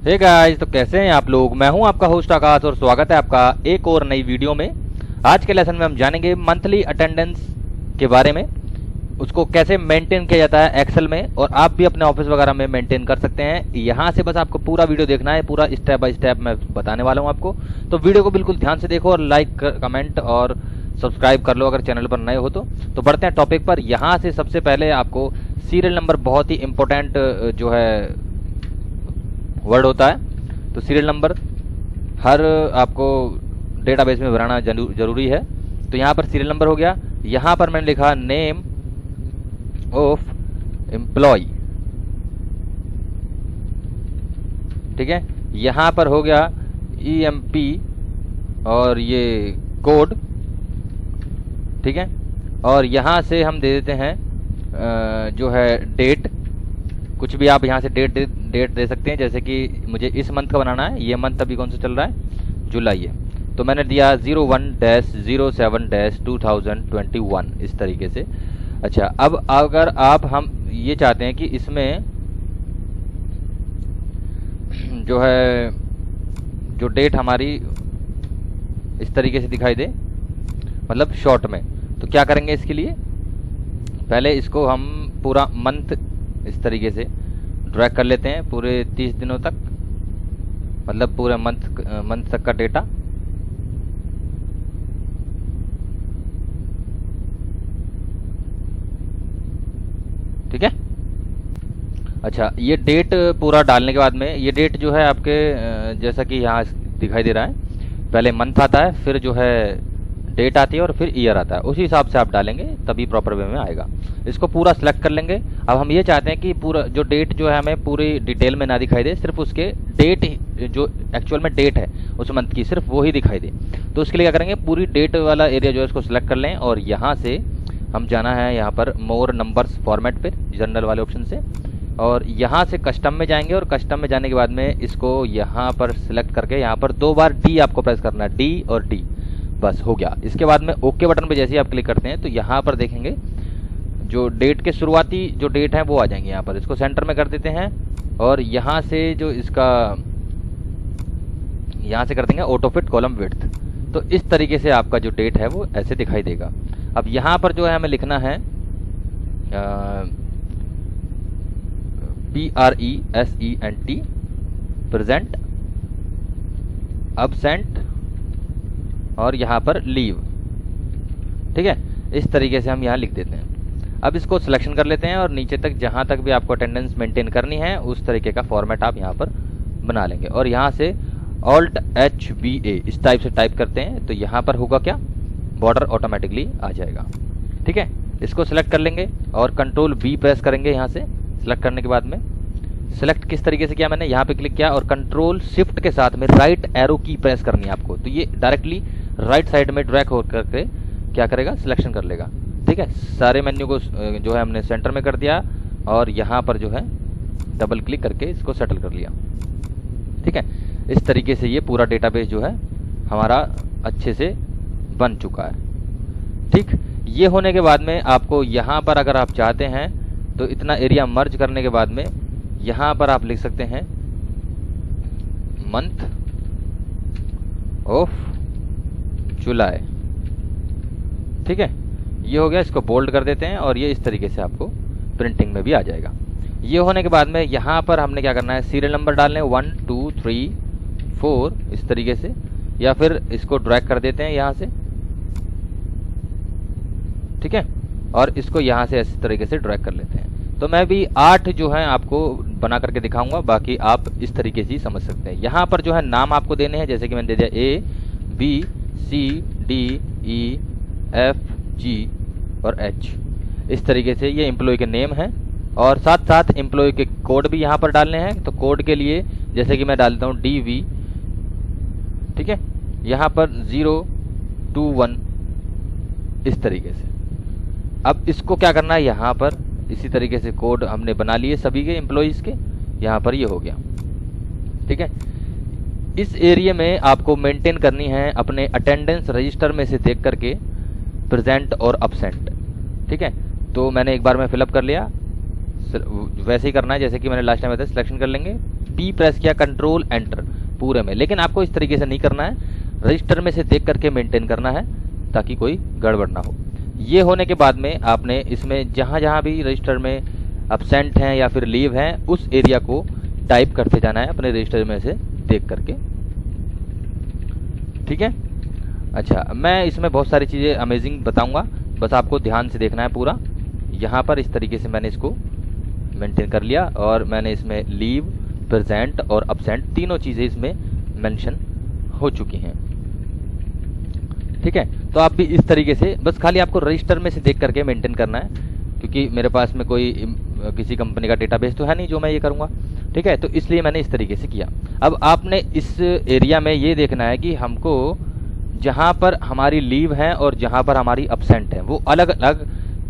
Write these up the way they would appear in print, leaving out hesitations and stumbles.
Hey guys, तो कैसे हैं आप लोग। मैं हूं आपका होस्ट आकाश और स्वागत है आपका एक और नई वीडियो में। आज के लेसन में हम जानेंगे मंथली अटेंडेंस के बारे में, उसको कैसे मेंटेन किया जाता है एक्सेल में, और आप भी अपने ऑफिस वगैरह में मेंटेन कर सकते हैं। यहाँ से बस आपको पूरा वीडियो देखना है, पूरा स्टेप बाय स्टेप मैं बताने वाला हूँ आपको। तो वीडियो को बिल्कुल ध्यान से देखो और लाइक कमेंट और सब्सक्राइब कर लो अगर चैनल पर नए हो तो बढ़ते हैं टॉपिक पर। यहाँ से सबसे पहले आपको सीरियल नंबर बहुत ही इंपॉर्टेंट जो है वर्ड होता है। तो सीरियल नंबर हर आपको डेटाबेस में भराना जरूरी है। तो यहाँ पर सीरियल नंबर हो गया। यहाँ पर मैंने लिखा नेम ऑफ एम्प्लॉय, ठीक है। यहाँ पर हो गया EMP और ये कोड, ठीक है। और यहाँ से हम दे देते हैं जो है डेट, कुछ भी आप यहाँ से डेट दे सकते हैं। जैसे कि मुझे इस मंथ का बनाना है, ये मंथ अभी कौन सा चल रहा है, जुलाई है, तो मैंने दिया 01-07-2021 इस तरीके से। अच्छा, अब अगर आप हम ये चाहते हैं कि इसमें जो है जो डेट हमारी इस तरीके से दिखाई दे, मतलब शॉर्ट में, तो क्या करेंगे इसके लिए, पहले इसको हम पूरा मंथ इस तरीके से ड्रैग कर लेते हैं पूरे 30 दिनों तक, मतलब पूरे मंथ तक का डेटा। ठीक है। अच्छा, ये डेट पूरा डालने के बाद में ये डेट जो है आपके जैसा कि यहाँ दिखाई दे रहा है, पहले मंथ आता है, फिर जो है डेट आती है और फिर ईयर आता है। उसी हिसाब से आप डालेंगे तभी प्रॉपर वे में आएगा। इसको पूरा सिलेक्ट कर लेंगे। अब हम ये चाहते हैं कि पूरा जो डेट जो है हमें पूरी डिटेल में ना दिखाई दे, सिर्फ उसके डेट जो एक्चुअल में डेट है उस मंथ की सिर्फ वो ही दिखाई दे। तो उसके लिए क्या करेंगे, पूरी डेट वाला एरिया जो है इसको सिलेक्ट कर लें और यहाँ से हम जाना है यहाँ पर मोर नंबर्स फॉर्मेट पर, जनरल वाले ऑप्शन से, और यहाँ से कस्टम में जाएंगे। और कस्टम में जाने के बाद में इसको यहाँ पर सिलेक्ट करके यहाँ पर 2 बार D आपको प्रेस करना है, D और D, बस हो गया। इसके बाद में ओके बटन पे जैसे ही आप क्लिक करते हैं तो यहाँ पर देखेंगे जो डेट के शुरुआती जो डेट है वो आ जाएंगे। यहाँ पर इसको सेंटर में कर देते हैं और यहाँ से जो इसका यहाँ से कर देंगे ऑटो फिट कॉलम विड्थ। तो इस तरीके से आपका जो डेट है वो ऐसे दिखाई देगा। अब यहाँ पर जो है हमें लिखना है PRESENT, प्रेजेंट, अब्सेंट और यहाँ पर लीव, ठीक है। इस तरीके से हम यहाँ लिख देते हैं। अब इसको सिलेक्शन कर लेते हैं और नीचे तक जहाँ तक भी आपको अटेंडेंस मेंटेन करनी है उस तरीके का फॉर्मेट आप यहाँ पर बना लेंगे। और यहाँ से Alt HBA इस टाइप से टाइप करते हैं तो यहाँ पर होगा क्या, बॉर्डर ऑटोमेटिकली आ जाएगा, ठीक है। इसको सिलेक्ट कर लेंगे और Ctrl V प्रेस करेंगे। यहाँ से सिलेक्ट करने के बाद में सिलेक्ट किस तरीके से किया, मैंने यहाँ पे क्लिक किया और कंट्रोल शिफ्ट के साथ में राइट एरो की प्रेस करनी है आपको, तो ये डायरेक्टली राइट साइड में ड्रैग हो करके क्या करेगा, सिलेक्शन कर लेगा, ठीक है। सारे मेन्यू को जो है हमने सेंटर में कर दिया और यहाँ पर जो है डबल क्लिक करके इसको सेटल कर लिया, ठीक है। इस तरीके से ये पूरा डेटाबेस जो है हमारा अच्छे से बन चुका है, ठीक। ये होने के बाद में आपको यहाँ पर अगर आप चाहते हैं तो इतना एरिया मर्ज करने के बाद में यहाँ पर आप लिख सकते हैं मंथ ऑफ जुलाई, ठीक है। ये हो गया, इसको बोल्ड कर देते हैं और ये इस तरीके से आपको प्रिंटिंग में भी आ जाएगा। ये होने के बाद में यहाँ पर हमने क्या करना है, सीरियल नंबर डालने 1 2 3 4 इस तरीके से, या फिर इसको ड्रैग कर देते हैं यहाँ से, ठीक है। और इसको यहाँ से इस तरीके से ड्रैग कर लेते हैं। तो मैं भी 8 जो है आपको बना करके दिखाऊंगा, बाकी आप इस तरीके से ही समझ सकते हैं। यहाँ पर जो है नाम आपको देने हैं, जैसे कि मैंने दे दिया A B C D E F G और H, इस तरीके से ये एम्प्लॉय के नेम हैं। और साथ साथ एम्प्लॉय के कोड भी यहाँ पर डालने हैं। तो कोड के लिए जैसे कि मैं डालता हूँ DV, ठीक है, यहाँ पर 021 इस तरीके से। अब इसको क्या करना है, यहाँ पर इसी तरीके से कोड हमने बना लिए सभी के एम्प्लॉइज़ के, यहाँ पर ये हो गया, ठीक है। इस एरिया में आपको मेंटेन करनी है अपने अटेंडेंस रजिस्टर में से देख करके प्रेजेंट और अब्सेंट, ठीक है। तो मैंने एक बार में फिलअप कर लिया, वैसे ही करना है जैसे कि मैंने लास्ट टाइम बताया। सिलेक्शन कर लेंगे P प्रेस किया, कंट्रोल एंटर पूरे में। लेकिन आपको इस तरीके से नहीं करना है, रजिस्टर में से देख करके मेंटेन करना है ताकि कोई गड़बड़ ना हो। ये होने के बाद में आपने इसमें जहाँ जहाँ भी रजिस्टर में अब्सेंट हैं या फिर लीव हैं उस एरिया को टाइप करते जाना है अपने रजिस्टर में से देख करके, ठीक है। अच्छा, मैं इसमें बहुत सारी चीज़ें अमेजिंग बताऊंगा, बस आपको ध्यान से देखना है पूरा। यहाँ पर इस तरीके से मैंने इसको मेंटेन कर लिया और मैंने इसमें लीव, प्रेजेंट और अब्सेंट तीनों चीज़ें इसमें मेंशन हो चुकी हैं, ठीक है। तो आप भी इस तरीके से बस खाली आपको रजिस्टर में से देख करके मेंटेन करना है, क्योंकि मेरे पास में कोई किसी कंपनी का डेटाबेस तो है नहीं जो मैं ये करूँगा, ठीक है। तो इसलिए मैंने इस तरीके से किया। अब आपने इस एरिया में ये देखना है कि हमको जहाँ पर हमारी लीव है और जहाँ पर हमारी अब्सेंट है वो अलग अलग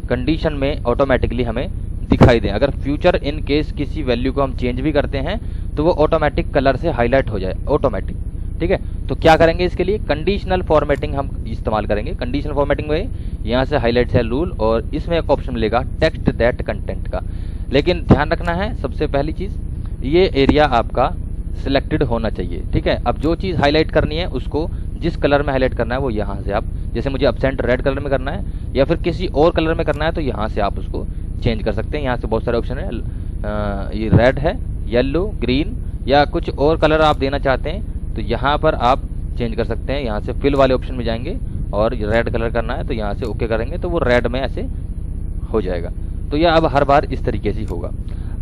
कंडीशन में ऑटोमेटिकली हमें दिखाई दें। अगर फ्यूचर इन केस किसी वैल्यू को हम चेंज भी करते हैं तो वो ऑटोमेटिक कलर से हाईलाइट हो जाए ऑटोमेटिक, ठीक है। तो क्या करेंगे इसके लिए, कंडीशनल फॉर्मेटिंग हम इस्तेमाल करेंगे। कंडीशनल फॉर्मेटिंग में यहाँ से हाईलाइट सेल रूल और इसमें एक ऑप्शन मिलेगा टेक्स्ट दैट कंटेंट का। लेकिन ध्यान रखना है सबसे पहली चीज़, ये एरिया आपका सिलेक्टेड होना चाहिए, ठीक है। अब जो चीज़ हाईलाइट करनी है उसको जिस कलर में हाईलाइट करना है वो यहाँ से आप, जैसे मुझे अब्सेंट रेड कलर में करना है या फिर किसी और कलर में करना है तो यहाँ से आप उसको चेंज कर सकते हैं। यहाँ से बहुत सारे ऑप्शन है, ये रेड है, येलो, ग्रीन या कुछ और कलर आप देना चाहते हैं तो यहाँ पर आप चेंज कर सकते हैं। यहाँ से फिल वाले ऑप्शन में जाएंगे और रेड कलर करना है तो यहाँ से ओके करेंगे तो वो रेड में ऐसे हो जाएगा। तो यह अब हर बार इस तरीके से होगा।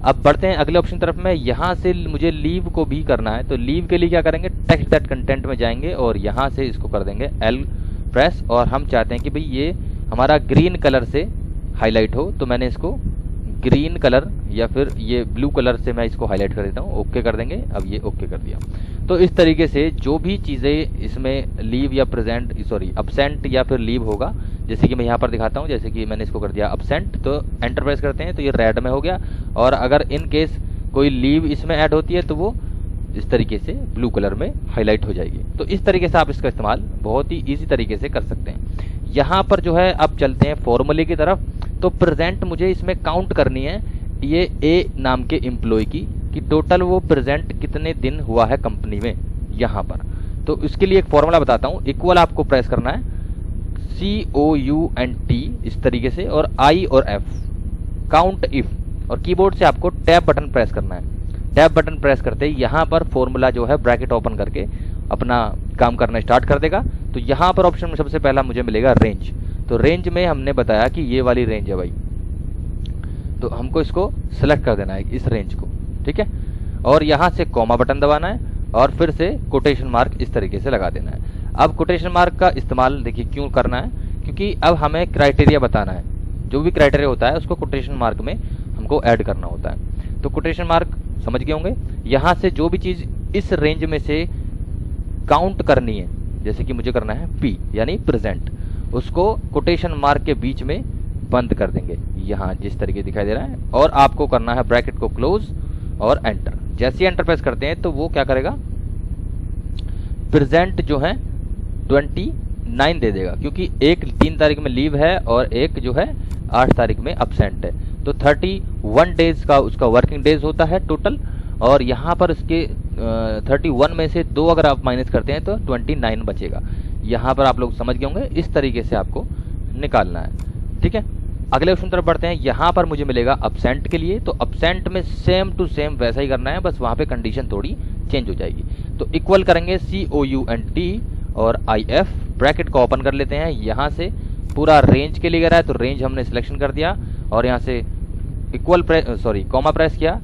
अब बढ़ते हैं अगले ऑप्शन तरफ में। यहाँ से मुझे लीव को भी करना है तो लीव के लिए क्या करेंगे, टेक्स्ट दैट कंटेंट में जाएंगे और यहाँ से इसको कर देंगे L प्रेस, और हम चाहते हैं कि भाई ये हमारा ग्रीन कलर से हाईलाइट हो तो मैंने इसको ग्रीन कलर या फिर ये ब्लू कलर से मैं इसको हाईलाइट कर देता हूँ, ओके कर देंगे। अब ये ओके कर दिया। तो इस तरीके से जो भी चीज़ें इसमें लीव या अब्सेंट या फिर लीव होगा, जैसे कि मैं यहाँ पर दिखाता हूँ, जैसे कि मैंने इसको कर दिया अब्सेंट तो एंटर प्रेस करते हैं तो ये रेड में हो गया, और अगर इन केस कोई लीव इसमें ऐड होती है तो वो इस तरीके से ब्लू कलर में हाईलाइट हो जाएगी। तो इस तरीके से आप इसका इस्तेमाल बहुत ही ईजी तरीके से कर सकते हैं। यहाँ पर जो है अब चलते हैं फॉर्मूले की तरफ। तो प्रेजेंट मुझे इसमें काउंट करनी है ये ए नाम के एम्प्लॉय की कि टोटल वो प्रेजेंट कितने दिन हुआ है कंपनी में यहाँ पर। तो इसके लिए एक फॉर्मूला बताता हूँ। इक्वल आपको प्रेस करना है COUNT इस तरीके से, और I और F काउंट इफ, और कीबोर्ड से आपको टैब बटन प्रेस करना है। टैब बटन प्रेस करते ही यहाँ पर फॉर्मूला जो है ब्रैकेट ओपन करके अपना काम करना स्टार्ट कर देगा। तो यहाँ पर ऑप्शन में सबसे पहला मुझे मिलेगा रेंज। तो रेंज में हमने बताया कि ये वाली रेंज है भाई, तो हमको इसको सेलेक्ट कर देना है इस रेंज को, ठीक है। और यहाँ से कॉमा बटन दबाना है और फिर से कोटेशन मार्क इस तरीके से लगा देना है। अब कोटेशन मार्क का इस्तेमाल देखिए क्यों करना है, क्योंकि अब हमें क्राइटेरिया बताना है। जो भी क्राइटेरिया होता है उसको कोटेशन मार्क में हमको ऐड करना होता है। तो कोटेशन मार्क समझ गए होंगे। यहाँ से जो भी चीज़ इस रेंज में से काउंट करनी है, जैसे कि मुझे करना है P यानी प्रेजेंट, उसको कोटेशन मार्क के बीच में बंद कर देंगे, यहाँ जिस तरीके दिखाई दे रहा है। और आपको करना है ब्रैकेट को क्लोज और एंटर। जैसे ही एंटर प्रेस करते हैं तो वो क्या करेगा, प्रेजेंट जो है 29 दे देगा, क्योंकि एक 3 तारीख में लीव है और एक जो है 8 तारीख में अब्सेंट है। तो 31 डेज का उसका वर्किंग डेज होता है टोटल, और यहाँ पर इसके 31 में से 2 अगर आप माइनस करते हैं तो 29 बचेगा। यहाँ पर आप लोग समझ गए होंगे, इस तरीके से आपको निकालना है, ठीक है। अगले ऑप्शन तरफ बढ़ते हैं। यहाँ पर मुझे मिलेगा अब्सेंट के लिए, तो अब्सेंट में सेम टू सेम वैसा ही करना है, बस वहाँ पे कंडीशन थोड़ी चेंज हो जाएगी। तो इक्वल करेंगे COUNT और IF, ब्रैकेट को ओपन कर लेते हैं। यहाँ से पूरा रेंज के लिए कह रहा है तो रेंज हमने सिलेक्शन कर दिया, और यहाँ से कॉमा प्रेस किया,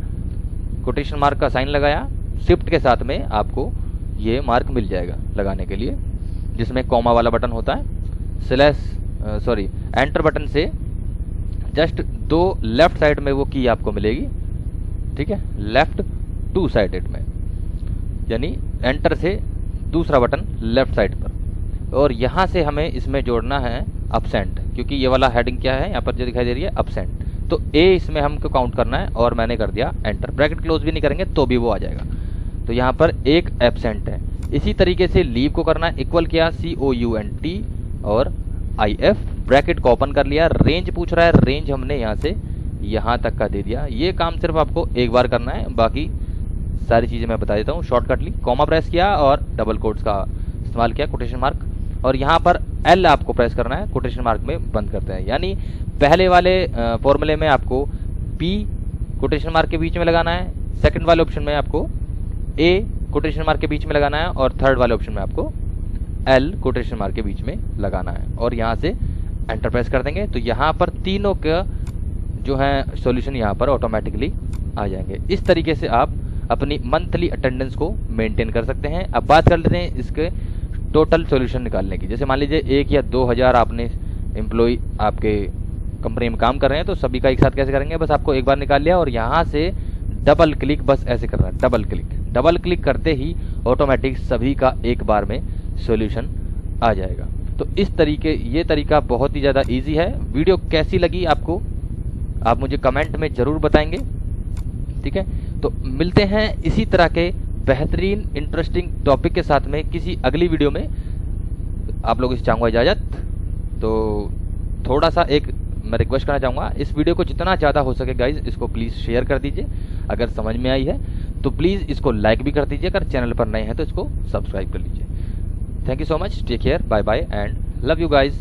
कोटेशन मार्क का साइन लगाया, शिफ्ट के साथ में आपको ये मार्क मिल जाएगा लगाने के लिए, जिसमें कॉमा वाला बटन होता है। एंटर बटन से जस्ट 2 लेफ्ट साइड में वो की आपको मिलेगी, ठीक है, लेफ्ट 2 साइडेड में, यानी एंटर से दूसरा बटन लेफ्ट साइड पर। और यहाँ से हमें इसमें जोड़ना है अब्सेंट, क्योंकि ये वाला हेडिंग क्या है यहाँ पर जो दिखाई दे रही है अब्सेंट, तो A इसमें हमको काउंट करना है और मैंने कर दिया एंटर। ब्रैकेट क्लोज भी नहीं करेंगे तो भी वो आ जाएगा। तो यहाँ पर एक एब्सेंट है। इसी तरीके से लीव को करना है, इक्वल किया COUNT और IF, ब्रैकेट को ओपन कर लिया। रेंज पूछ रहा है, रेंज हमने यहाँ से यहाँ तक का दे दिया। ये काम सिर्फ आपको एक बार करना है, बाकी सारी चीज़ें मैं बता देता हूँ शॉर्टकटली। कॉमा प्रेस किया और डबल कोट्स का इस्तेमाल किया, कोटेशन मार्क, और यहाँ पर एल आपको प्रेस करना है, कोटेशन मार्क में बंद करते हैं। यानी पहले वाले फॉर्मूले में आपको पी कोटेशन मार्क के बीच में लगाना है, सेकंड वाले ऑप्शन में आपको ए कोटेशन मार्क के बीच में लगाना है, और थर्ड वाले ऑप्शन में आपको एल कोटेशन मार्क के बीच में लगाना है, और यहाँ से एंटर प्रेस कर देंगे तो यहाँ पर तीनों का जो है सॉल्यूशन यहाँ पर ऑटोमेटिकली आ जाएंगे। इस तरीके से आप अपनी मंथली अटेंडेंस को मेंटेन कर सकते हैं। अब बात कर लेते हैं इसके टोटल सॉल्यूशन निकालने की। जैसे मान लीजिए 1 या 2 हज़ार आपने एम्प्लॉय आपके कंपनी में काम कर रहे हैं, तो सभी का एक साथ कैसे करेंगे, बस आपको एक बार निकाल लिया और यहाँ से डबल क्लिक बस ऐसे करना है, डबल क्लिक करते ही ऑटोमेटिक सभी का एक बार में सॉल्यूशन आ जाएगा। तो इस तरीके, ये तरीका बहुत ही ज़्यादा इजी है। वीडियो कैसी लगी आपको आप मुझे कमेंट में ज़रूर बताएंगे, ठीक है। तो मिलते हैं इसी तरह के बेहतरीन इंटरेस्टिंग टॉपिक के साथ में किसी अगली वीडियो में। आप लोगों से चाहूँगा इजाज़त। तो थोड़ा सा एक मैं रिक्वेस्ट करना चाहूँगा, इस वीडियो को जितना ज़्यादा हो सके गाइज इसको प्लीज़ शेयर कर दीजिए। अगर समझ में आई है तो प्लीज़ इसको लाइक भी कर दीजिए। अगर चैनल पर नए हैं तो इसको सब्सक्राइब कर लीजिए। Thank you so much, take care, bye bye and love you guys.